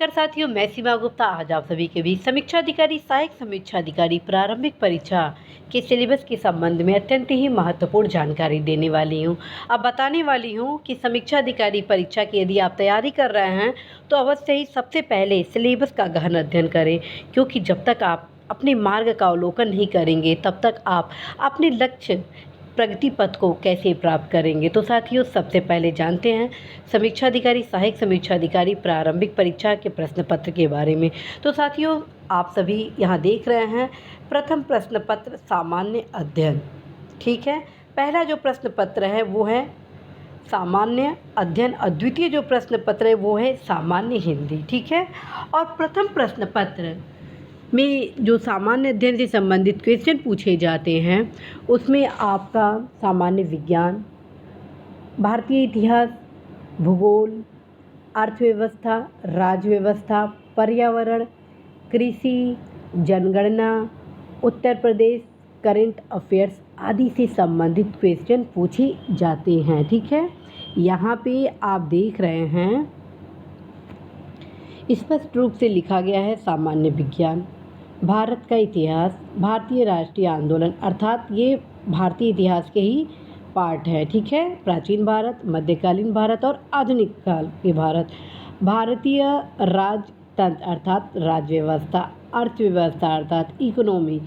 नमस्कार साथियों, मैं सीमा गुप्ता आज आप सभी के बीच समीक्षा अधिकारी, सहायक समीक्षा अधिकारी प्रारंभिक परीक्षा के सिलेबस के संबंध में अत्यंत ही महत्वपूर्ण जानकारी देने वाली हूं। अब बताने वाली हूं कि समीक्षा अधिकारी परीक्षा की यदि आप तैयारी कर रहे हैं तो अवश्य ही सबसे पहले सिलेबस का गहन अध्ययन करें, क्योंकि जब तक आप अपने मार्ग का अवलोकन नहीं करेंगे तब तक आप अपने लक्ष्य प्रगति पथ को कैसे प्राप्त करेंगे। तो साथियों, सबसे पहले जानते हैं समीक्षा अधिकारी, सहायक समीक्षा अधिकारी प्रारंभिक परीक्षा के प्रश्न पत्र के बारे में। तो साथियों, आप सभी यहाँ देख रहे हैं प्रथम प्रश्न पत्र सामान्य अध्ययन। ठीक है, पहला जो प्रश्न पत्र है वो है सामान्य अध्ययन, अद्वितीय जो प्रश्न पत्र है वो है सामान्य हिंदी। ठीक है, और प्रथम प्रश्न पत्र में जो सामान्य अध्ययन से संबंधित क्वेश्चन पूछे जाते हैं उसमें आपका सामान्य विज्ञान, भारतीय इतिहास, भूगोल, अर्थव्यवस्था, राज्य व्यवस्था, पर्यावरण, कृषि, जनगणना, उत्तर प्रदेश, करंट अफेयर्स आदि से संबंधित क्वेश्चन पूछे जाते हैं। ठीक है, यहाँ पे आप देख रहे हैं स्पष्ट रूप से लिखा गया है सामान्य विज्ञान, भारत का इतिहास, भारतीय राष्ट्रीय आंदोलन, अर्थात ये भारतीय इतिहास के ही पार्ट है। ठीक है, प्राचीन भारत, मध्यकालीन भारत और आधुनिक काल के भारत, भारतीय राजतंत्र अर्थात राज्य व्यवस्था, अर्थव्यवस्था अर्थात इकोनॉमी,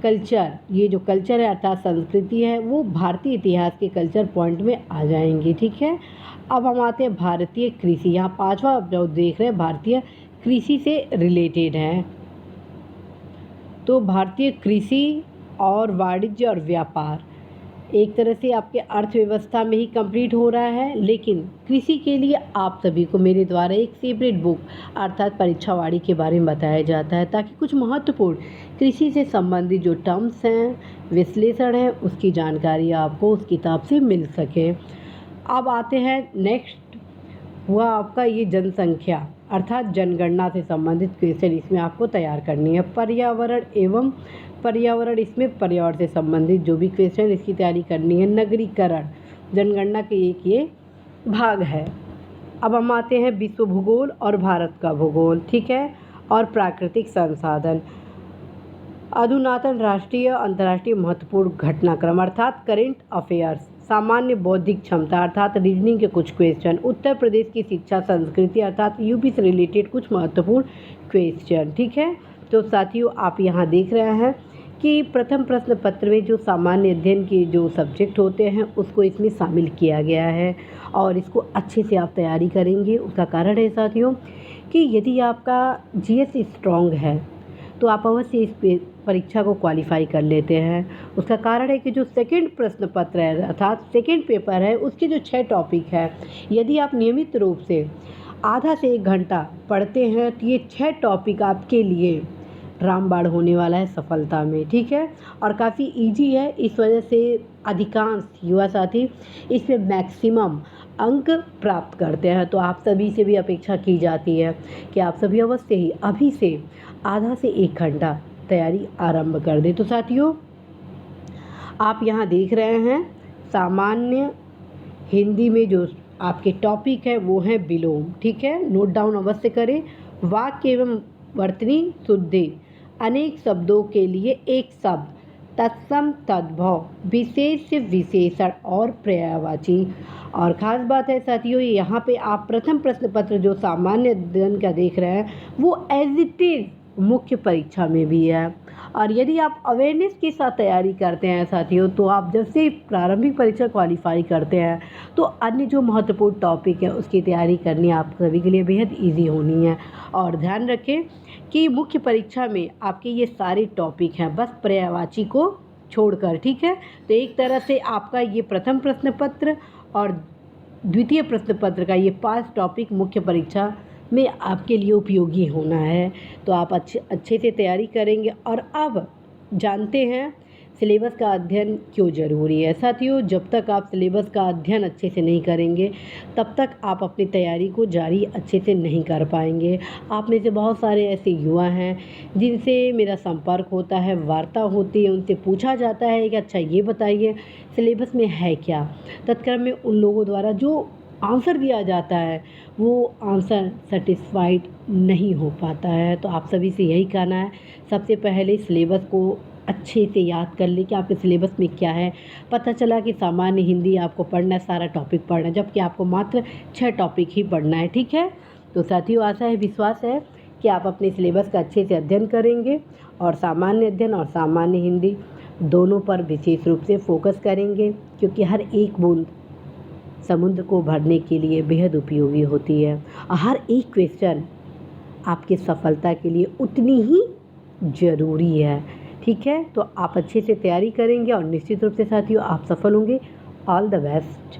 कल्चर, ये जो कल्चर है अर्थात संस्कृति है वो भारतीय इतिहास के कल्चर पॉइंट में आ जाएंगे। ठीक है, अब हम आते हैं भारतीय कृषि। यहाँ पांचवा आप जो देख रहे हैं भारतीय कृषि से रिलेटेड है। तो भारतीय कृषि और वाणिज्य और व्यापार एक तरह से आपके अर्थव्यवस्था में ही कंप्लीट हो रहा है, लेकिन कृषि के लिए आप सभी को मेरे द्वारा एक सेपरेट बुक अर्थात परीक्षावाड़ी के बारे में बताया जाता है, ताकि कुछ महत्वपूर्ण कृषि से संबंधित जो टर्म्स हैं, विश्लेषण है, उसकी जानकारी आपको उस किताब से मिल सके। अब आते हैं नेक्स्ट हुआ आपका ये जनसंख्या अर्थात जनगणना से संबंधित क्वेश्चन इसमें आपको तैयार करनी है। पर्यावरण एवं पर्यावरण, इसमें पर्यावरण से संबंधित जो भी क्वेश्चन इसकी तैयारी करनी है। नगरीकरण जनगणना के एक ये भाग है। अब हम आते हैं विश्व भूगोल और भारत का भूगोल। ठीक है, और प्राकृतिक संसाधन, अधुनातन राष्ट्रीय अंतर्राष्ट्रीय महत्वपूर्ण घटनाक्रम अर्थात करेंट अफेयर्स, सामान्य बौद्धिक क्षमता अर्थात रीजनिंग के कुछ क्वेश्चन, उत्तर प्रदेश की शिक्षा संस्कृति अर्थात यूपी से रिलेटेड कुछ महत्वपूर्ण क्वेश्चन। ठीक है, तो साथियों आप यहाँ देख रहे हैं कि प्रथम प्रश्न पत्र में जो सामान्य अध्ययन के जो सब्जेक्ट होते हैं उसको इसमें शामिल किया गया है और इसको अच्छे से आप तैयारी करेंगे। उसका कारण है साथियों कि यदि आपका जीएस स्ट्रॉन्ग है तो आप अवश्य इस परीक्षा को क्वालिफाई कर लेते हैं। उसका कारण है कि जो सेकंड प्रश्न पत्र है अर्थात सेकंड पेपर है उसके जो 6 टॉपिक है, यदि आप नियमित रूप से आधा से 1 घंटा पढ़ते हैं तो ये 6 टॉपिक आपके लिए रामबाण होने वाला है सफलता में। ठीक है, और काफ़ी इजी है, इस वजह से अधिकांश युवा साथी इसमें मैक्सिमम अंक प्राप्त करते हैं। तो आप सभी से भी अपेक्षा की जाती है कि आप सभी अवश्य ही अभी से आधा से 1 घंटा तैयारी आरंभ कर दें। तो साथियों आप यहाँ देख रहे हैं सामान्य हिंदी में जो आपके टॉपिक है वो है विलोम। ठीक है, नोट डाउन अवश्य करें। वाक्य एवं वर्तनी शुद्धि, अनेक शब्दों के लिए एक शब्द, तत्सम तद्भव, विशेष विशेषण और पर्यायवाची। और ख़ास बात है साथियों यहाँ पे आप प्रथम प्रश्न पत्र जो सामान्य अध्ययन का देख रहे हैं वो एज इट इज़ मुख्य परीक्षा में भी है। और यदि आप अवेयरनेस के साथ तैयारी करते हैं साथियों तो आप जब से प्रारंभिक परीक्षा क्वालिफाई करते हैं तो अन्य जो महत्वपूर्ण टॉपिक है उसकी तैयारी करनी आप सभी के लिए बेहद ईजी होनी है। और ध्यान रखें कि मुख्य परीक्षा में आपके ये सारे टॉपिक हैं बस पर्यायवाची को छोड़कर। ठीक है, तो एक तरह से आपका ये प्रथम प्रश्न पत्र और द्वितीय प्रश्न पत्र का ये 5 टॉपिक मुख्य परीक्षा में आपके लिए उपयोगी होना है। तो आप अच्छे से तैयारी करेंगे। और अब जानते हैं सिलेबस का अध्ययन क्यों ज़रूरी है। साथियों जब तक आप सिलेबस का अध्ययन अच्छे से नहीं करेंगे तब तक आप अपनी तैयारी को जारी अच्छे से नहीं कर पाएंगे। आप में से बहुत सारे ऐसे युवा हैं जिनसे मेरा संपर्क होता है, वार्ता होती है, उनसे पूछा जाता है कि अच्छा ये बताइए सिलेबस में है क्या। तत्क्रम में उन लोगों द्वारा जो आंसर दिया जाता है वो आंसर सेटिस्फाइड नहीं हो पाता है। तो आप सभी से यही कहना है, सबसे पहले सिलेबस को अच्छे से याद कर लें कि आपके सिलेबस में क्या है। पता चला कि सामान्य हिंदी आपको पढ़ना है, सारा टॉपिक पढ़ना है, जबकि आपको मात्र 6 टॉपिक ही पढ़ना है, ठीक है। तो साथियों, आशा है, विश्वास है कि आप अपने सिलेबस का अच्छे से अध्ययन करेंगे और सामान्य अध्ययन और सामान्य हिंदी दोनों पर विशेष रूप से फोकस करेंगे, क्योंकि हर एक बूंद समुद्र को भरने के लिए बेहद उपयोगी होती है और हर एक क्वेश्चन आपकी सफलता के लिए उतनी ही ज़रूरी है, ठीक है। तो आप अच्छे से तैयारी करेंगे और निश्चित रूप से साथियों आप सफल होंगे। All the best.